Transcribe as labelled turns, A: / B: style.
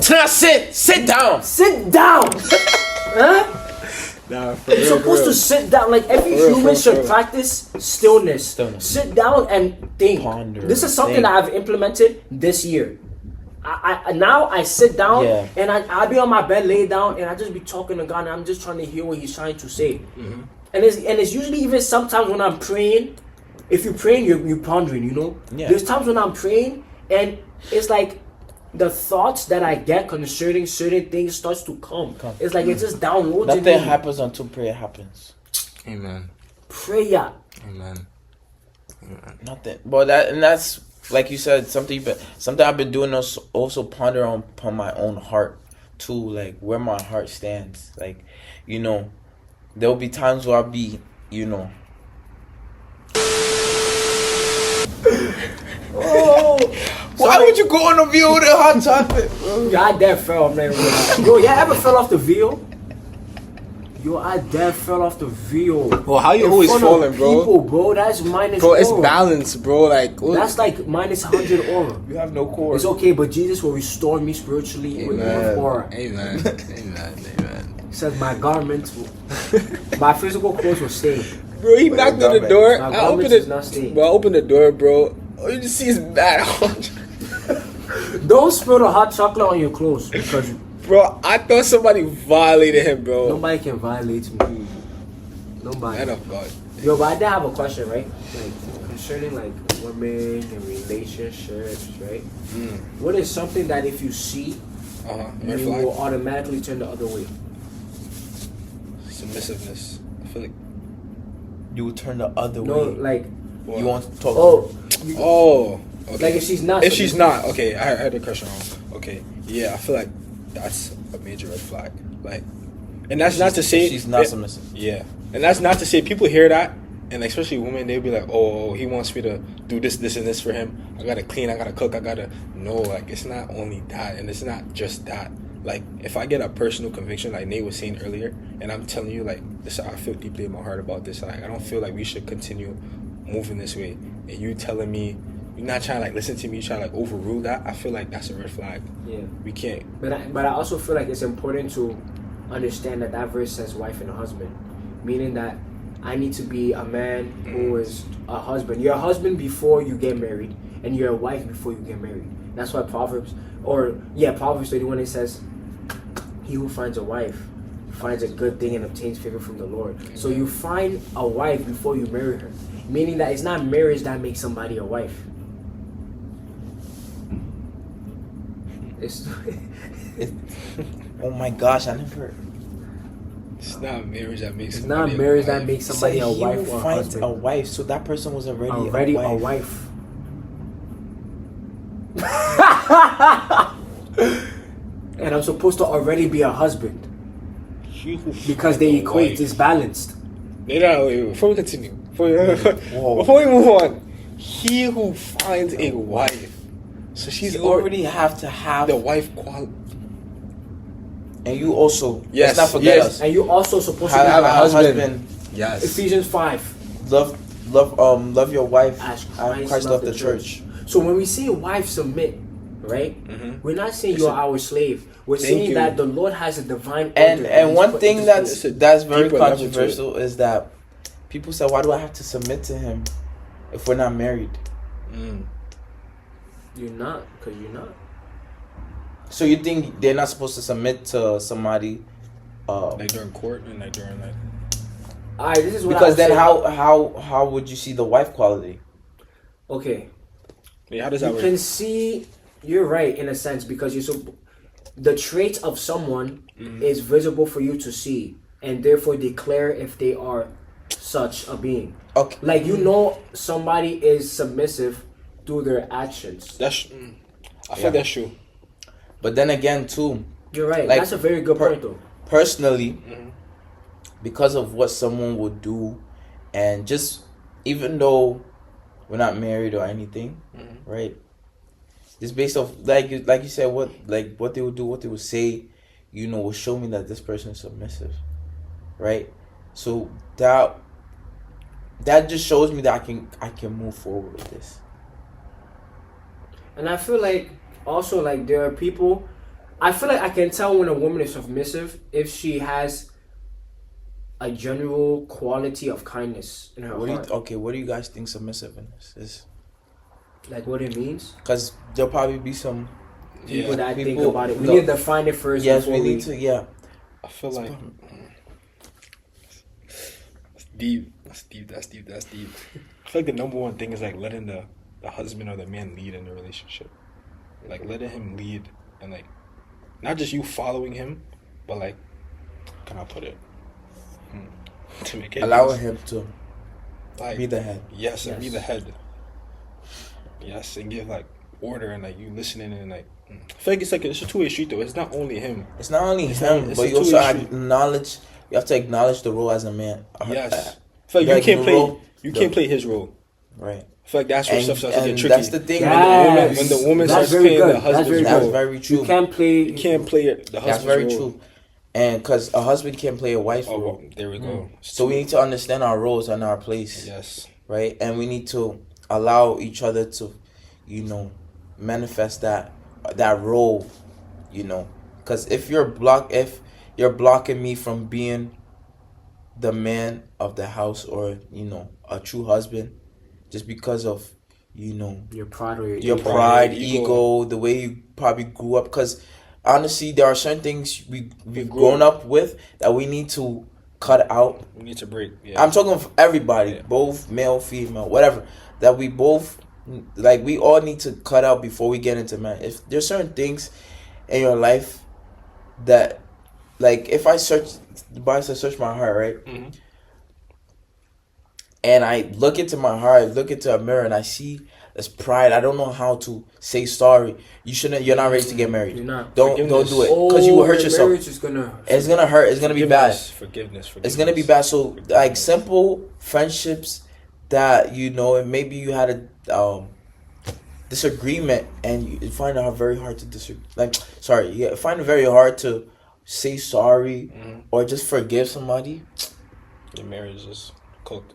A: Sit down.
B: Sit down. Huh?
C: Nah,
B: You're supposed to sit down. Like every human should practice stillness. Sit down and think.
A: Ponder,
B: this is something that I've implemented this year. I now I sit down and I'll be on my bed, lay down, and I just be talking to God, and I'm just trying to hear what He's trying to say. Mm-hmm. And it's usually even sometimes when I'm praying. If you're praying, you're pondering. You know. Yeah. There's times when I'm praying and it's like the thoughts that I get concerning certain things starts to come. It's like it just downloads.
A: Nothing happens until prayer happens.
C: Amen.
B: Prayer.
C: Amen.
A: Nothing. But that's like you said, something I've been doing also ponder upon my own heart too, like where my heart stands. Like, you know, there'll be times where I'll be, you know.
B: Oh,
A: why would you go on a view with a hot chocolate?
B: Yeah, I damn fell off that. Yo, you ever fell off the veal? Yo, I damn fell off the veal.
C: Well, how you always falling, bro?
B: People, bro, that's minus.
C: Bro, it's balance, bro. Like
B: that's like minus 100 aura.
A: You have no core.
B: It's okay, but Jesus will restore me spiritually with aura.
C: Amen. Amen.
B: He says my garments, my physical clothes will stay.
C: Bro, he knocked on the door.
B: I opened it.
C: Bro, I opened the door, bro. All you just see is bad.
B: Don't spill the hot chocolate on your clothes because.
C: Bro, I thought somebody violated him, bro.
B: Nobody can violate me. Nobody.
C: Man of God.
B: Yo, but I did have a question, right? Like concerning like women and relationships, right? What is something that if you see, you will automatically turn the other way?
C: Submissiveness. I feel like
A: you will turn the other way.
B: No, like
A: what? You want to talk.
C: Okay.
B: Like if she's not.
C: If she's not, okay. I heard the question wrong. Okay. Yeah, I feel like that's a major red flag. Like, and that's not to say
A: she's not submissive.
C: Yeah, and that's not to say people hear that, and especially women, they'll be like, "Oh, he wants me to do this, this, and this for him. I gotta clean, I gotta cook, I gotta." No, like it's not only that, and it's not just that. Like, if I get a personal conviction, like Nate was saying earlier, and I'm telling you, like, this, I feel deeply in my heart about this. Like, I don't feel like we should continue moving this way. And you telling me, you're not trying to, like, listen to me, you're trying to, like, overrule that, I feel like that's a red flag.
B: Yeah.
C: We can't.
B: But I also feel like it's important to understand that verse says wife and husband. Meaning that I need to be a man who is a husband. You're a husband before you get married, and you're a wife before you get married. That's why Proverbs 31, it says, he who finds a wife finds a good thing and obtains favor from the Lord. Mm-hmm. So you find a wife before you marry her. Meaning that it's not marriage that makes somebody a wife.
A: Oh my gosh, I never.
C: It's not marriage that makes.
B: It's not marriage that makes somebody a wife or a husband.
A: A wife, so that person was already
B: a wife. And I'm supposed to already be a husband because they equate. It's balanced.
C: Before we continue, before we move on, he who finds a wife, so she's
A: already have to have
C: the wife quality.
A: And you also, let's not forget us.
B: And you also supposed to
A: have a husband.
B: Yes. Ephesians 5.
A: Love your wife
B: as
A: Christ loved the church.
B: So when we say wife submit, right? Mm-hmm. We're not saying you're our slave. We're saying that the Lord has a divine order. And
A: one thing that's very controversial is that people say, why do I have to submit to him if we're not married?
B: You're not, because you're not.
A: So you think they're not supposed to submit to somebody
C: like during court and like during like.
B: Alright, this is what
A: because then how would you see the wife quality?
B: Okay.
C: Yeah, how does that work?
B: You can see. You're right in a sense because the traits of someone is visible for you to see and therefore declare if they are such a being.
A: Okay.
B: Like you know somebody is submissive through their actions.
C: I feel that's true.
A: But then again, too,
B: you're right. Like, that's a very good point, though.
A: Personally, because of what someone would do, and just even though we're not married or anything, right? It's based off like you said, what they would do, what they would say, will show me that this person is submissive, right? So that just shows me that I can move forward with this.
B: And I feel like. Also, like there are people, I feel like I can tell when a woman is submissive if she has a general quality of kindness in her heart.
A: What do you guys think submissiveness is?
B: Like what it means?
A: Because there'll probably be some
B: people that think about it. We need to define it first.
A: Yes, we need to. Yeah.
C: I feel like that's deep. That's deep. I feel like the number one thing is like letting the husband or the man lead in the relationship. Like letting him lead and like not just you following him, but like can I put it? To make it
A: allowing him to
C: like,
A: be the head.
C: Yes, and be the head. Yes, and give like order and like you listening and like I feel like it's a two-way street though. It's not only him.
A: It's not only him, but you also acknowledge. You have to acknowledge the role as a man.
C: Yes, I feel like you can't play his role.
A: Right.
C: I feel like that's where stuff starts to get tricky.
A: That's the thing.
B: Yes.
C: When the woman starts playing the husband's role.
A: That's very true.
C: You can't play the husband's role.
A: That's very true. And because a husband can't play a wife's role.
C: Well, there we go.
A: So we need to understand our roles and our place.
C: Yes.
A: Right? And we need to allow each other to, manifest that role, Because if you're blocking me from being the man of the house or, a true husband, just because of,
B: your pride or
A: your pride, ego, the way you probably grew up. Because honestly, there are certain things we've grown up with that we need to cut out.
C: We need to break. Yeah.
A: I'm talking of everybody, both male, female, whatever, that we both, we all need to cut out before we get into marriage. If there's certain things in your life that, if I search, the Bible says search my heart, right?
C: Mm-hmm.
A: And I look into my heart, look into a mirror, and I see this pride. I don't know how to say sorry. You're not ready to get married.
B: You're not.
A: Don't do it because you will hurt yourself.
B: It's gonna
A: hurt. It's gonna be bad.
C: Forgiveness.
A: It's gonna be bad. So simple friendships that and maybe you had a disagreement and you find it very hard to find it very hard to say sorry or just forgive somebody.
C: Your marriage is cooked.